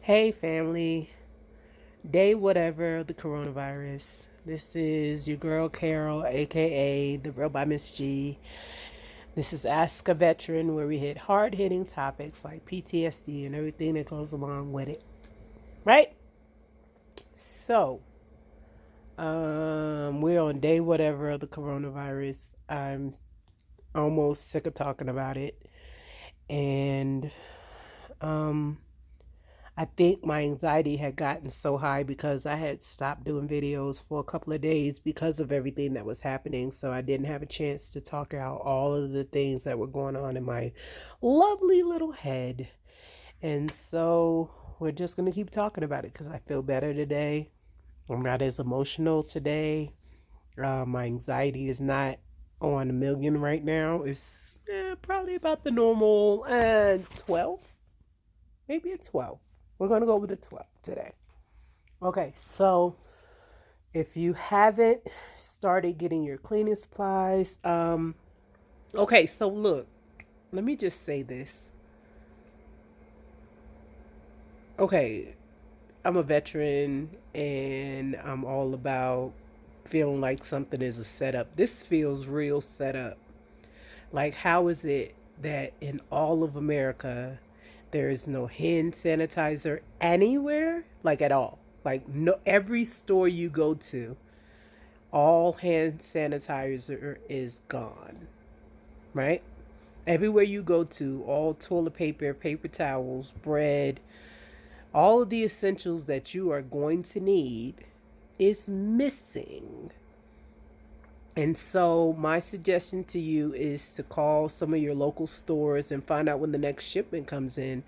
Hey, family. Day whatever the coronavirus. This is your girl Carol, aka TheRealByMsG. This is Ask a Veteran, where we hit hard hitting topics like PTSD and everything that goes along with it. Right? So, we're on day whatever of the coronavirus. I'm almost sick of talking about it. And, um, I think my anxiety had gotten so high because I had stopped doing videos for a couple of days because of everything that was happening. So I didn't have a chance to talk out all of the things that were going on in my lovely little head. And so we're just going to keep talking about it because I feel better today. I'm not as emotional today. My anxiety is not on a million right now. It's probably about the normal 12, maybe a 12. We're going to go with a 12 today. Okay, so if you haven't started getting your cleaning supplies, okay, so look, let me just say this. Okay, I'm a veteran and I'm all about feeling like something is a setup. This feels real setup. Like, how is it that in all of America there is no hand sanitizer anywhere, like at all? Like, no, every store you go to, all hand sanitizer is gone, right? Everywhere you go to, all toilet paper, paper towels, bread, all of the essentials that you are going to need is missing. And so, my suggestion to you is to call some of your local stores and find out when the next shipment comes in,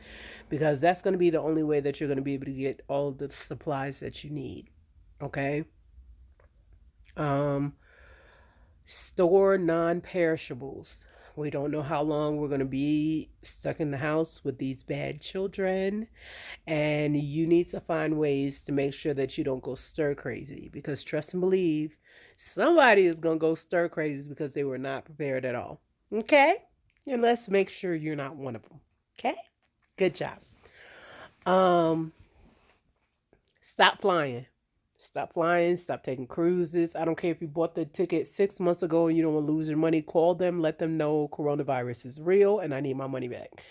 because that's going to be the only way that you're going to be able to get all the supplies that you need. Okay? Um, Store non perishables. We don't know how long we're going to be stuck in the house with these bad children. And you need to find ways to make sure that you don't go stir crazy. Because trust and believe, somebody is going to go stir crazy because they were not prepared at all. Okay? And let's make sure you're not one of them. Okay? Good job. Um, Stop flying. Stop flying. Stop taking cruises. I don't care if you bought the ticket 6 months ago and you don't want to lose your money. Call them. Let them know coronavirus is real and I need my money back.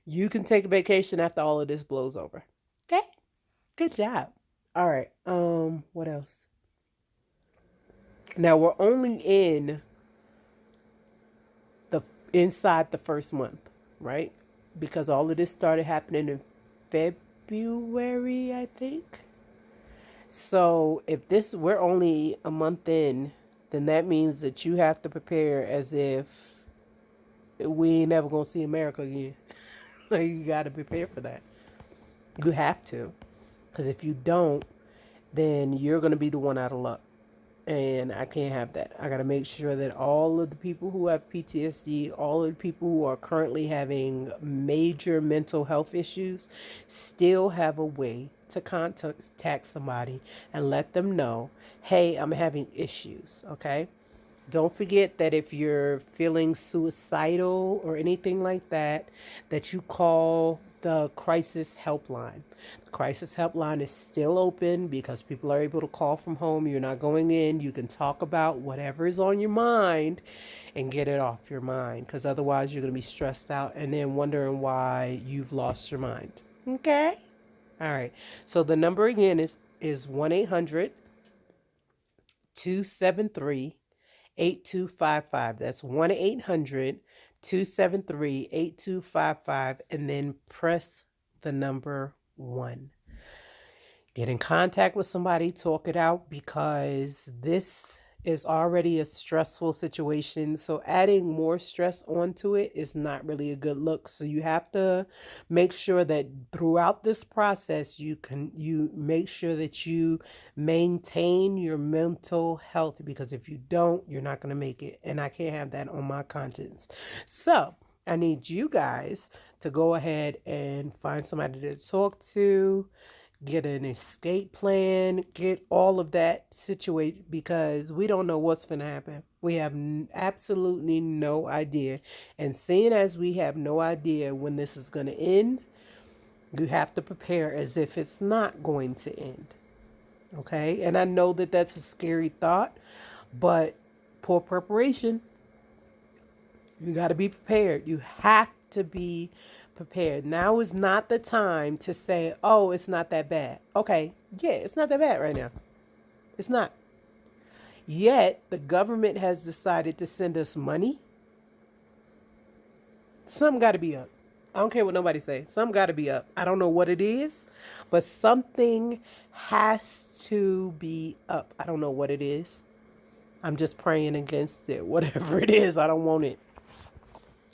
You can take a vacation after all of this blows over. Okay? Good job. All right. What else? Now we're only in the inside the first month, right? Because all of this started happening in February, I think. So if this we're only a month in, then that means that you have to prepare as if we ain't never gonna see America again. Like, you gotta prepare for that. You have to, because if you don't, then you're gonna be the one out of luck. And I can't have that. I got to make sure that all of the people who have PTSD, all of the people who are currently having major mental health issues, still have a way to contact somebody and let them know, hey, I'm having issues, okay? Don't forget that if you're feeling suicidal or anything like that, that you call the crisis helpline. The crisis helpline is still open because people are able to call from home. You're not going in. You can talk about whatever is on your mind and get it off your mind, because otherwise you're going to be stressed out and then wondering why you've lost your mind. Okay? All right. So the number again is 1-800 273 8255. That's 1-800-273-8255. And then press the number 1. Get in contact with somebody, talk it out, because this is already a stressful situation. So adding more stress onto it is not really a good look. So you have to make sure that throughout this process you make sure that you maintain your mental health, because if you don't, you're not going to make it, and I can't have that on my conscience. So I need you guys to go ahead and find somebody to talk to, get an escape plan, get all of that situated, because we don't know what's going to happen. We have absolutely no idea. And seeing as we have no idea when this is going to end, You have to prepare as if it's not going to end. Okay? And I know that that's a scary thought, but poor preparation, you got to be prepared. You have to be prepared. Now is not the time to say, oh, it's not that bad. Okay, yeah, it's not that bad right now. It's not. Yet, the government has decided to send us money. Something got to be up. I don't care what nobody say. Something got to be up. I don't know what it is, but something has to be up. I don't know what it is. I'm just praying against it. Whatever it is, I don't want it.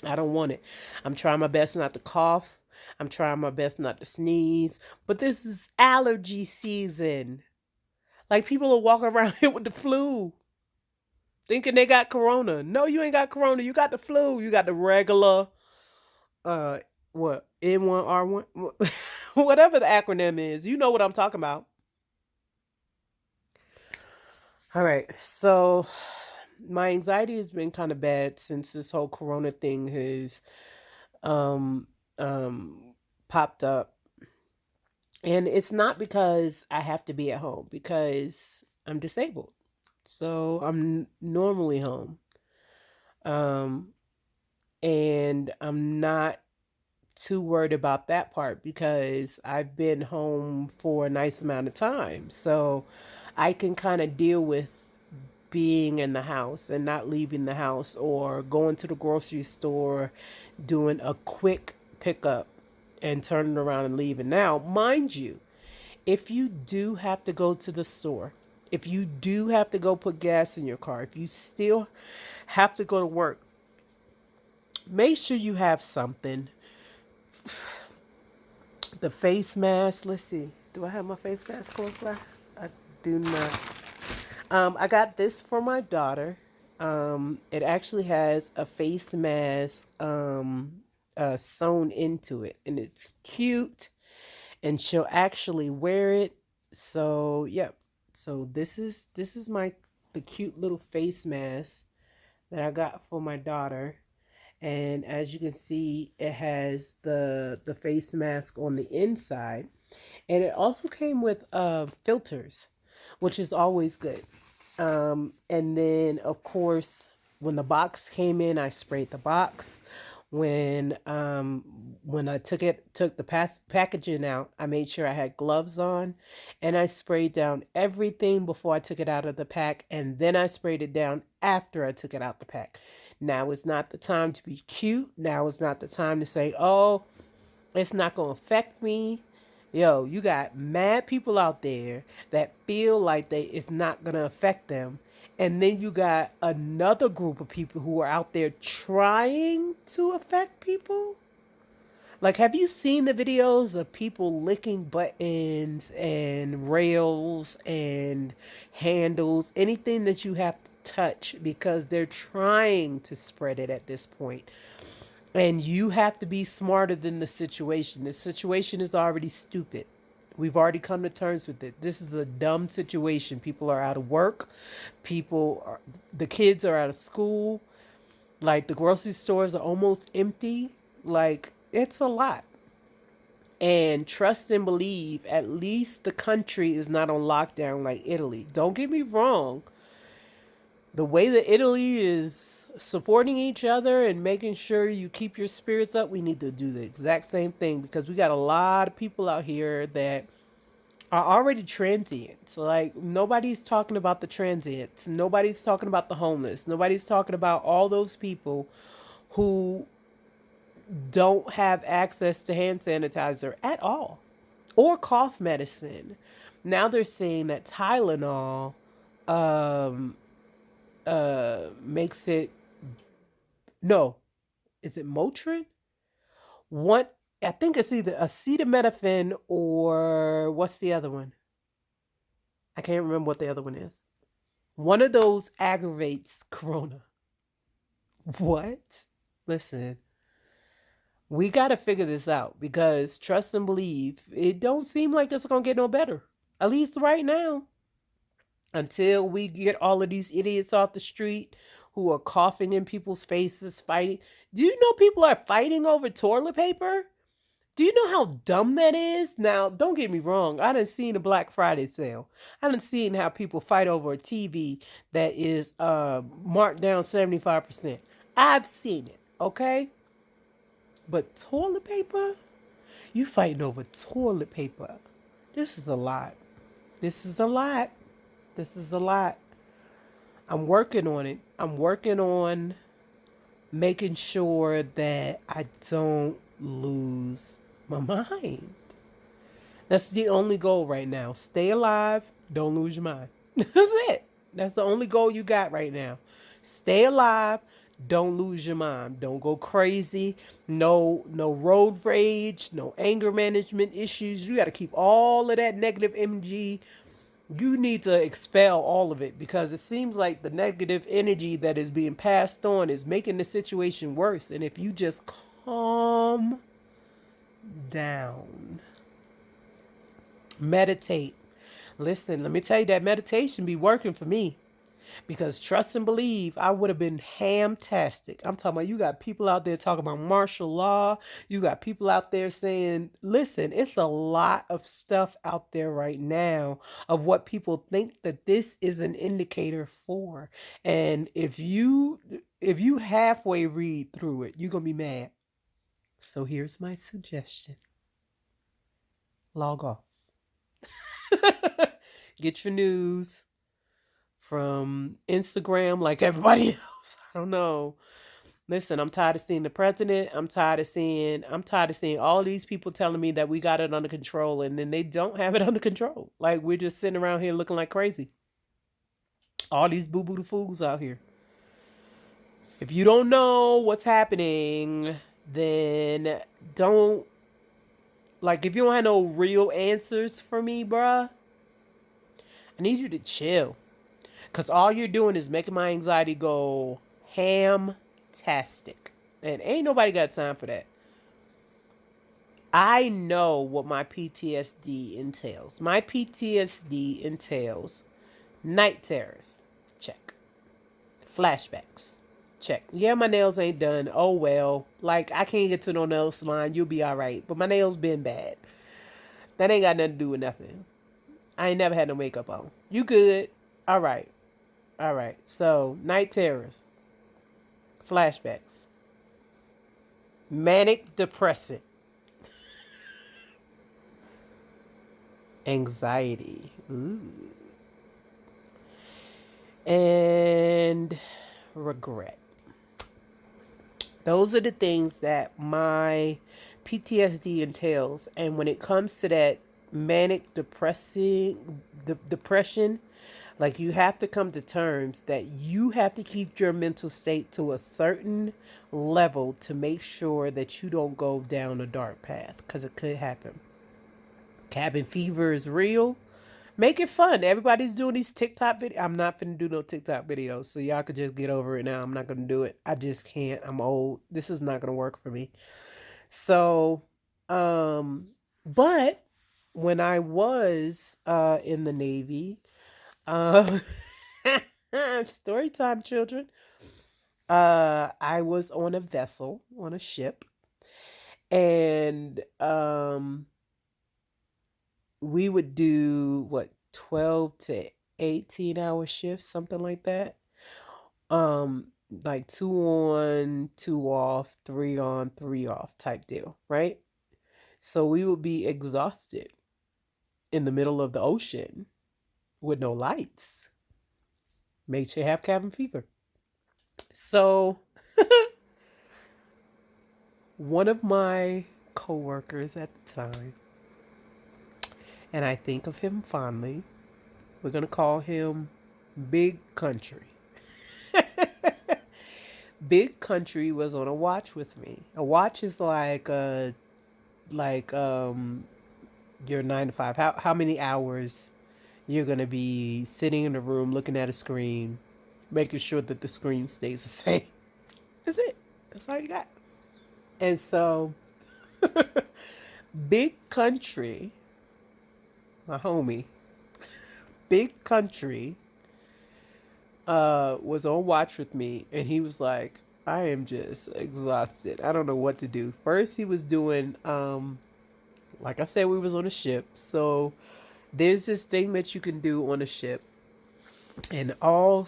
I don't want it. I'm trying my best not to cough. I'm trying my best not to sneeze. But this is allergy season. Like people are walking around here with the flu, thinking they got corona. No, you ain't got corona. You got the flu. You got the regular uh what? N1R1 whatever the acronym is. You know what I'm talking about. All right. So my anxiety has been kind of bad since this whole corona thing has um popped up. And it's not because I have to be at home, because I'm disabled. So I'm normally home. Um, and I'm not too worried about that part because I've been home for a nice amount of time. So I can kind of deal with being in the house and not leaving the house or going to the grocery store, doing a quick pickup and turning around and leaving. Now, mind you, if you do have to go to the store, if you do have to go put gas in your car, if you still have to go to work, make sure you have something. The face mask, let's see. Do I have my face mask close by? I do not. I got this for my daughter. It actually has a face mask sewn into it, and it's cute, and she'll actually wear it. So yeah. So this is my the cute little face mask that I got for my daughter. And as you can see, it has the face mask on the inside, and it also came with filters, which is always good. And then of course, when the box came in, I sprayed the box. When I took the packaging out, I made sure I had gloves on, and I sprayed down everything before I took it out of the pack, and then I sprayed it down after I took it out the pack. Now is not the time to be cute. Now is not the time to say, "Oh, it's not going to affect me." Yo, you got mad people out there that feel like it's not going to affect them. And then you got another group of people who are out there trying to affect people. Like, have you seen the videos of people licking buttons and rails and handles, anything that you have to touch because they're trying to spread it at this point? And you have to be smarter than the situation. The situation is already stupid. We've already come to terms with it. This is a dumb situation. People are out of work. The kids are out of school. Like the grocery stores are almost empty. Like it's a lot. And trust and believe, at least the country is not on lockdown like Italy. Don't get me wrong. The way that Italy is supporting each other and making sure you keep your spirits up, we need to do the exact same thing because we got a lot of people out here that are already transient. So like nobody's talking about the transients. Nobody's talking about the homeless. Nobody's talking about all those people who don't have access to hand sanitizer at all or cough medicine. Now they're saying that Tylenol um makes it, no, is it Motrin? One, I think it's either acetaminophen or what's the other one? I can't remember what the other one is. One of those aggravates corona. What? Listen, we got to figure this out because trust and believe, it don't seem like it's going to get no better. At least right now. Until we get all of these idiots off the street who are coughing in people's faces, fighting. Do you know people are fighting over toilet paper? Do you know how dumb that is? Now, don't get me wrong. I done seen a Black Friday sale. I done seen how people fight over a TV that is marked down 75%. I've seen it, okay? But toilet paper? You fighting over toilet paper. This is a lot. This is a lot. This is a lot. I'm working on it. I'm working on making sure that I don't lose my mind. That's the only goal right now. Stay alive, don't lose your mind. That's it. That's the only goal you got right now. Stay alive, don't lose your mind. Don't go crazy. No road rage, no anger management issues. You got to keep all of that negative MG. You need to expel all of it because it seems like the negative energy that is being passed on is making the situation worse. And if you just calm down, meditate. Listen, let me tell you that meditation be working for me because trust and believe, I would have been ham-tastic. I'm talking about you got people out there talking about martial law. You got people out there saying, listen, it's a lot of stuff out there right now of what people think that this is an indicator for. And if you halfway read through it, you're going to be mad. So here's my suggestion. Log off. Get your news from Instagram like everybody else. I don't know. Listen, I'm tired of seeing the president. I'm tired of seeing all these people telling me that we got it under control and then they don't have it under control. Like we're just sitting around here looking like crazy. All these boo-boo fools out here. If you don't know what's happening, then don't like if you don't have no real answers for me, bruh, I need you to chill. Cause all you're doing is making my anxiety go ham-tastic. And ain't nobody got time for that. I know what my PTSD entails. My PTSD entails night terrors. Check. Flashbacks. Check. Yeah, my nails ain't done. Oh well. Like I can't get to no nail salon. You'll be alright. But my nails been bad. That ain't got nothing to do with nothing. I ain't never had no makeup on. You good. Alright. Alright. So night terrors. Flashbacks. Manic depressant. Anxiety. Ooh. And regret. Those are the things that my PTSD entails. And when it comes to that manic depression, like you have to come to terms that you have to keep your mental state to a certain level to make sure that you don't go down a dark path because it could happen. Cabin fever is real. Make it fun. Everybody's doing these TikTok videos. I'm not finna do no TikTok videos, so y'all could just get over it now. I'm not gonna do it. I just can't. I'm old. This is not gonna work for me. So, but when I was in the Navy, uh, story time, children. I was on a vessel, on a ship, and we would do what 12 to 18-hour shifts, something like that. Like 2 on, 2 off, 3 on, 3 off type deal, right? So we would be exhausted in the middle of the ocean with no lights. Makes you have cabin fever. So one of my coworkers at the time, and I think of him fondly, we're gonna call him Big Country. Big Country was on a watch with me. A watch is like your 9 to 5. How many hours you're gonna be sitting in a room looking at a screen, making sure that the screen stays the same. That's it. That's all you got. And so Big Country, my homie, Big Country was on watch with me and he was like, I am just exhausted. I don't know what to do. First, he was doing, like I said, we was on a ship. So there's this thing that you can do on a ship, and all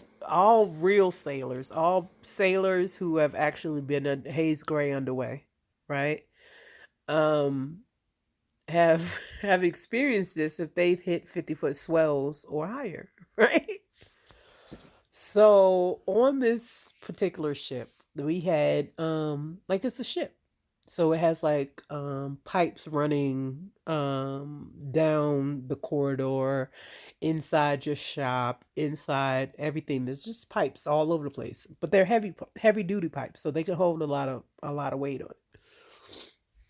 real sailors, all sailors who have actually been in haze gray underway, right? Um, have have experienced this if they've hit 50-foot swells or higher, right? So on this particular ship, we had like it's a ship. So it has like pipes running down the corridor, inside your shop, inside everything. There's just pipes all over the place. But they're heavy duty pipes, so they can hold a lot of weight on it.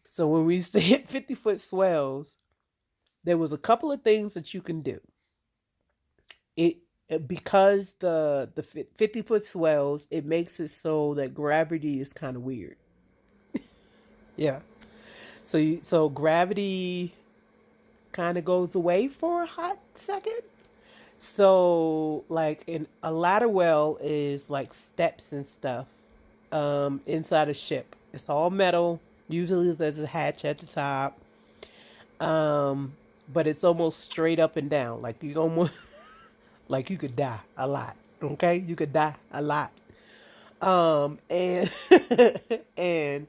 So when we used to hit 50-foot swells, there was a couple of things that you can do. It because the 50-foot swells, it makes it so that gravity is kind of weird. Yeah. So gravity kind of goes away for a hot second. So like in a ladder well is like steps and stuff inside a ship. It's all metal. Usually there's a hatch at the top. Um but it's almost straight up and down. Like you almost like you could die a lot. Okay? You could die a lot. And and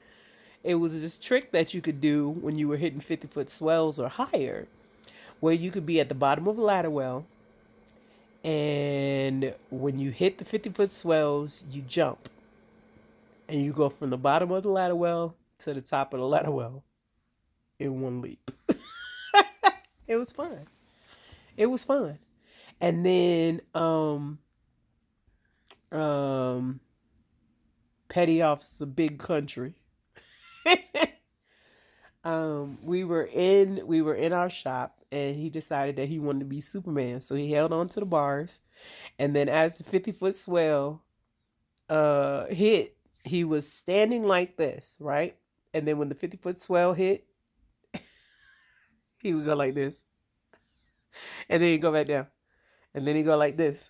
it was this trick that you could do when you were hitting 50-foot swells or higher, where you could be at the bottom of a ladder well, and when you hit the 50-foot swells, you jump, and you go from the bottom of the ladder well to the top of the ladder well in one leap. It was fun. It was fun. And then um Petty off's a big country. We were in our shop, and he decided that he wanted to be Superman, so he held on to the bars, and then as the 50-foot swell hit, he was standing like this, right? And then when the 50-foot swell hit, he would go like this, and then he go back down, and then he go like this,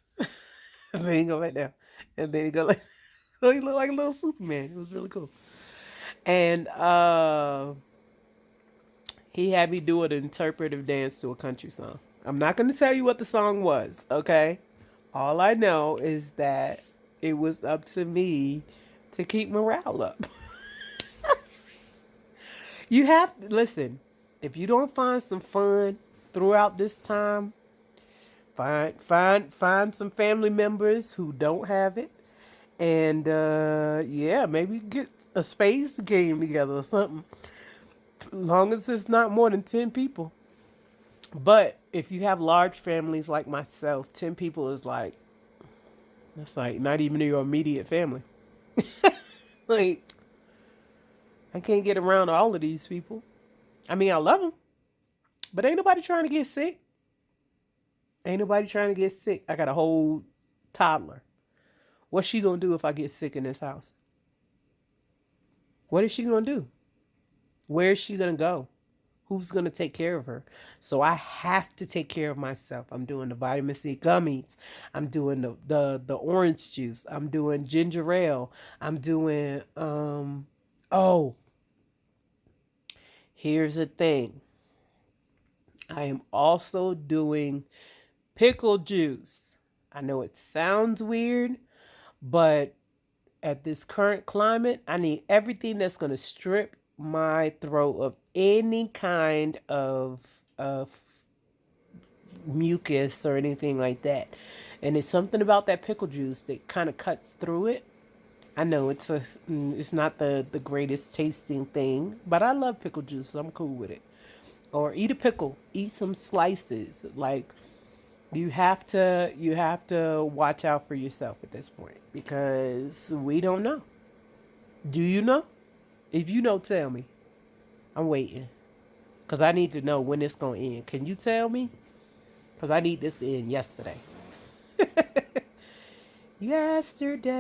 and then he go back down, and then he go like so he looked like a little Superman. It was really cool. And he had me do an interpretive dance to a country song. I'm not going to tell you what the song was, okay? All I know is that it was up to me to keep morale up. You have to listen. If you don't find some fun throughout this time, find some family members who don't have it, and yeah, maybe get a space game together or something. As long as it's not more than 10 people. But if you have large families like myself, 10 people is like that's like not even your immediate family. Like I can't get around all of these people. I mean, I love them, but ain't nobody trying to get sick. Ain't nobody trying to get sick. I got a whole toddler. What's she gonna do if I get sick in this house? What is she gonna do? Where is she gonna go? Who's gonna take care of her? So I have to take care of myself. I'm doing the vitamin C gummies. I'm doing the orange juice. I'm doing ginger ale. I'm doing oh, here's the thing. I am also doing pickle juice. I know it sounds weird, but at this current climate, I need everything that's going to strip my throat of any kind of mucus or anything like that. And it's something about that pickle juice that kind of cuts through it. I know it's not the greatest tasting thing, but I love pickle juice, so I'm cool with it. Or eat a pickle, eat some slices. Like you have to watch out for yourself at this point because we don't know. Do you know? If you know, tell me. I'm waiting because I need to know when it's gonna end. Can you tell me? Because I need this to end yesterday. Yesterday.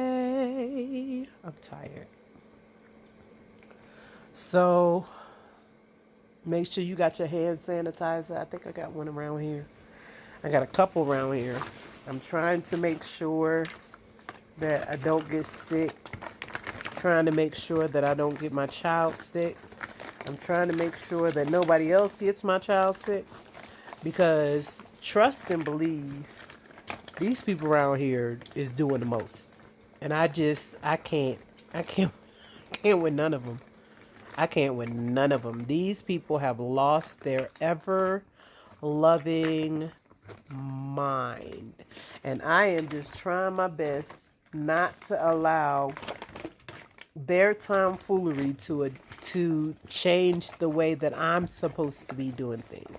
I'm tired. So make sure you got your hand sanitizer. I think I got one around here. I got a couple around here. I'm trying to make sure that I don't get sick trying to make sure that I don't get my child sick. I'm trying to make sure that nobody else gets my child sick. Because trust and believe, these people around here is doing the most. And I can't, can't with none of them. I can't with none of them. These people have lost their ever loving mind. And I am just trying my best not to allow their tomfoolery to change the way that I'm supposed to be doing things.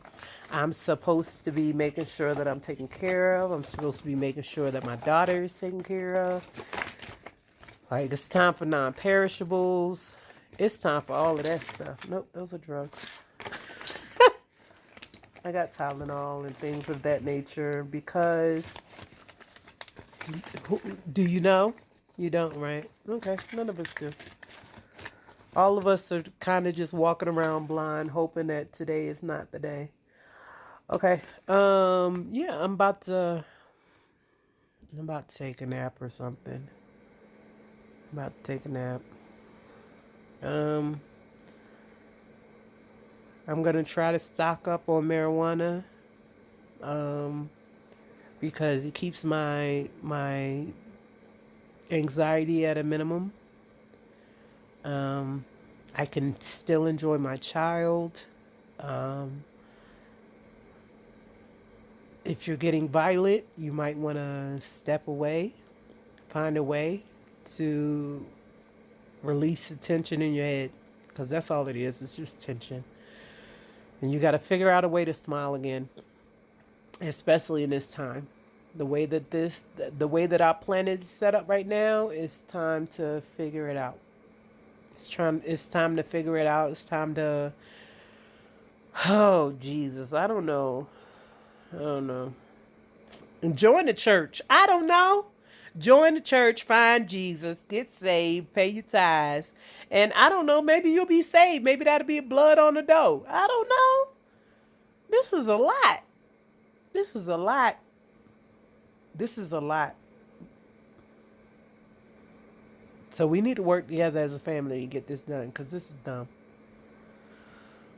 I'm supposed to be making sure that I'm taken care of. I'm supposed to be making sure that my daughter is taken care of. Like, it's time for non-perishables. It's time for all of that stuff. Nope, those are drugs. I got Tylenol and things of that nature because, do you know? You don't, right? Okay, none of us do. All of us are kind of just walking around blind, hoping that today is not the day. Okay. Yeah, I'm about to take a nap or something. I'm about to take a nap. Um, I'm gonna try to stock up on marijuana. Um, because it keeps my anxiety at a minimum. Um, I can still enjoy my child. Um, if you're getting violent, you might want to step away, find a way to release the tension in your head, because that's all it is. It's just tension. And you got to figure out a way to smile again, especially in this time. The way that our planet is set up right now, it's time to figure it out. It's time to figure it out. It's time to, oh Jesus, I don't know. I don't know. Join the church. I don't know. Join the church, find Jesus, get saved, pay your tithes. And I don't know, maybe you'll be saved. Maybe that'll be blood on the door. I don't know. This is a lot. This is a lot. This is a lot. So we need to work together as a family to get this done because this is dumb.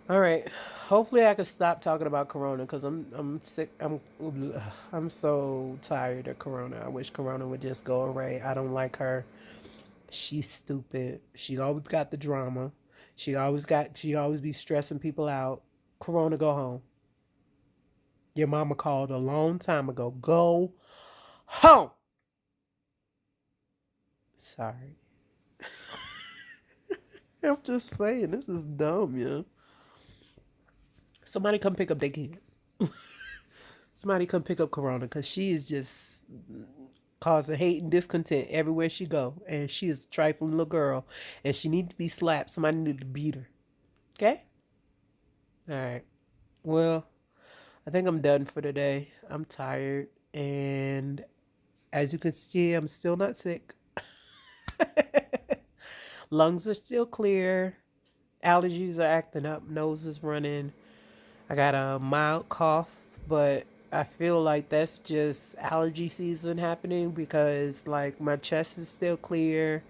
All right. Hopefully I can stop talking about Corona because I'm sick. I'm so tired of Corona. I wish Corona would just go away. I don't like her. She's stupid. She always got the drama. She always be stressing people out. Corona, go home. Your mama called a long time ago. Go home. Sorry. I'm just saying, this is dumb, yeah. Somebody come pick up their kid. Somebody come pick up Corona because she is just causing hate and discontent everywhere she go. And she is a trifling little girl. And she needs to be slapped. Somebody need to beat her. Okay? All right. Well, I think I'm done for today. I'm tired. And as you can see, I'm still not sick. Lungs are still clear. Allergies are acting up. Nose is running. I got a mild cough, but I feel like that's just allergy season happening because, like, my chest is still clear.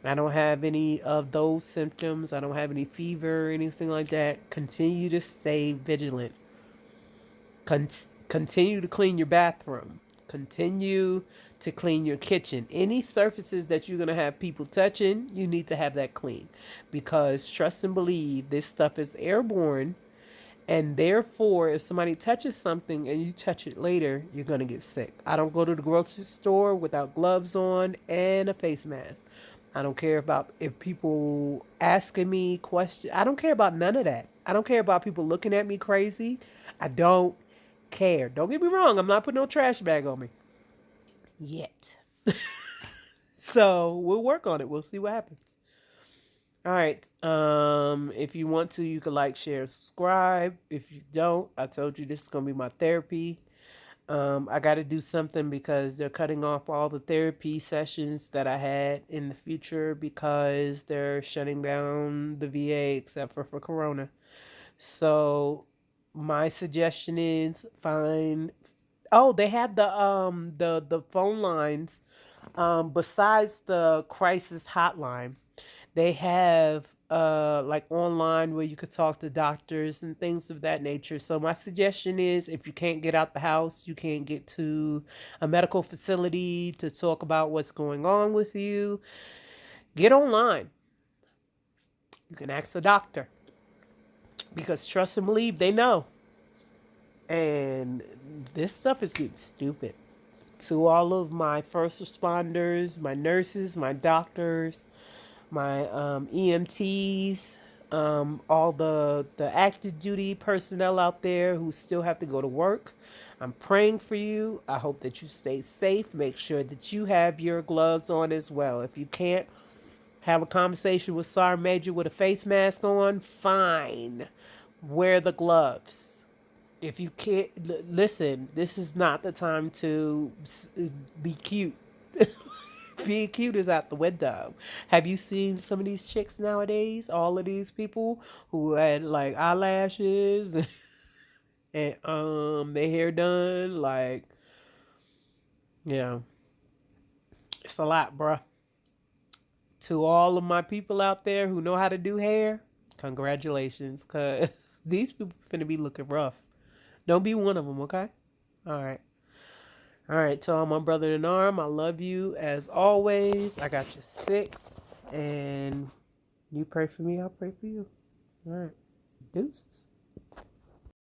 I don't have any of those symptoms. I don't have any fever or anything like that. Continue to stay vigilant. Continue to clean your bathroom. Continue to clean your kitchen. Any surfaces that you're going to have people touching, you need to have that clean. Because trust and believe, this stuff is airborne. And therefore, if somebody touches something and you touch it later, you're going to get sick. I don't go to the grocery store without gloves on and a face mask. I don't care about if people asking me questions. I don't care about none of that. I don't care about people looking at me crazy. I don't care. Don't get me wrong. I'm not putting no trash bag on me yet. So we'll work on it. We'll see what happens. All right. If you want to, you can like, share, subscribe. If you don't, I told you this is gonna be my therapy. I got to do something because they're cutting off all the therapy sessions that I had in the future because they're shutting down the VA except for Corona. So my suggestion is find. Oh, they have the phone lines Besides the crisis hotline, they have like online where you could talk to doctors and things of that nature. So my suggestion is, if you can't get out the house, you can't get to a medical facility to talk about what's going on with you, get online. You can ask a doctor, because trust and believe, they know. And this stuff is getting stupid. To all of my first responders, my nurses, my doctors, my EMTs, all the active duty personnel out there who still have to go to work, I'm praying for you. I hope that you stay safe. Make sure that you have your gloves on as well. If you can't have a conversation with Sergeant Major with a face mask on, fine. Wear the gloves. If you can't, listen, this is not the time to be cute. Being cute is out the window. Have you seen some of these chicks nowadays? All of these people who had like eyelashes and their hair done, like, yeah, it's a lot, bruh. To all of my people out there who know how to do hair, congratulations, cause these people finna be looking rough. Don't be one of them, okay? All right. All right, to all my brother in arm, I love you as always. I got you six, and you pray for me, I'll pray for you. All right, deuces.